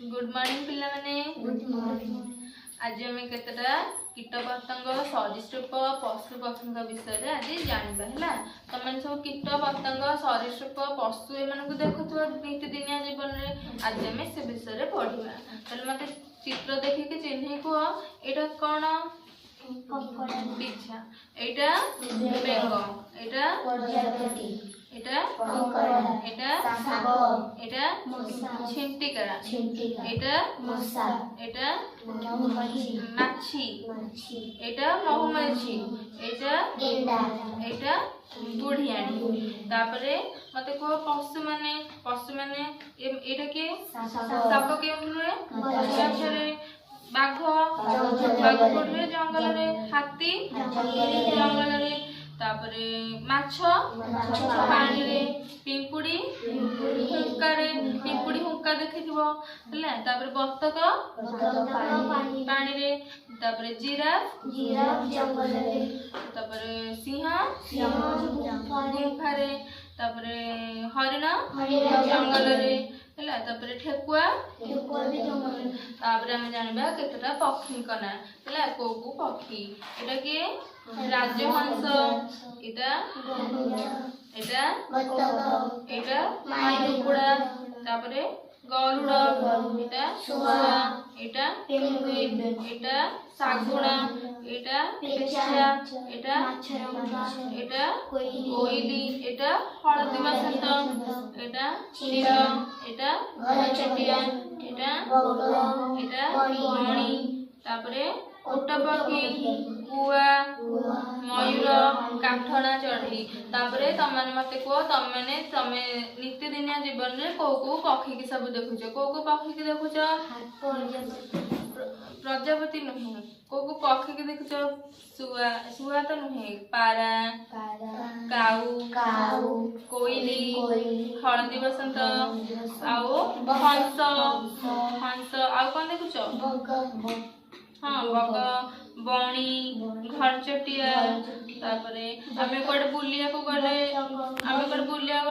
Good morning पिला माने। Good morning. आज आम केतटा कीट पतंग सरीसृप पशु पक्षी विषय में आज जानवा है। तुम सब कीट पतंग सरीसृप पशु एम देखुव नीतिदिनिया जीवन में आज आम से विषय में पढ़ा। तेल मत चित्र देखिए चिन्ह कह एटा कौन बिछा एटा बेंग एटा এটা এটা এটা ছিন্টিকারা এটা এটা মাছি এটা মহুমাছি এটা এটা বুড়িয়ানি তারপরে মতে কো পশু মানে এটা কি সাপ কেউরে গছরে বাঘ বাঘ পড়বে জঙ্গলরে হাতি জঙ্গলরে तापरे माछ पानी रे पिंपुड़ी हुंका देखिथिबो हला तापरे बत्तक पानी रे तापरे जिराफ जंगल रे तापरे सिंह गुफा रे तापरे हरिण जंगल रे हला तापरे ठेकुआ भी जंगल रे तापरे हम जानबा केतटा पक्षी कना हला कोकु पक्षी एटा के राजहंस এটা এটা এটা মাইকুড়া তারপরে গরুড় এটা শুয়া এটা পেঙ্গুইন এটা শাগুনা এটা পেঁচা এটা এটা কোইলি এটা হলদি বসন্ত এটা চিল এটা ঘরচটিয়া এটা এটা মণি তারপরে ओट पक्षी कुआ मयूर काठना चढ़ी तापरे तमने मते को तमने तमे नित्यदिनिया जीवन में को पक्षी की सब देखुछ को पक्षी की देखुछ प्रजापति नुहे को पक्षी की देखुछ सुआ सुआ तो नुहे पारा काऊ कोइली हलदी बसंत आओ हंस हंस आउ कौन देखुछ हाँ बग बणी घरचटिया तापरे आमे कोड बुलिया को गले आमे कोड बुलिया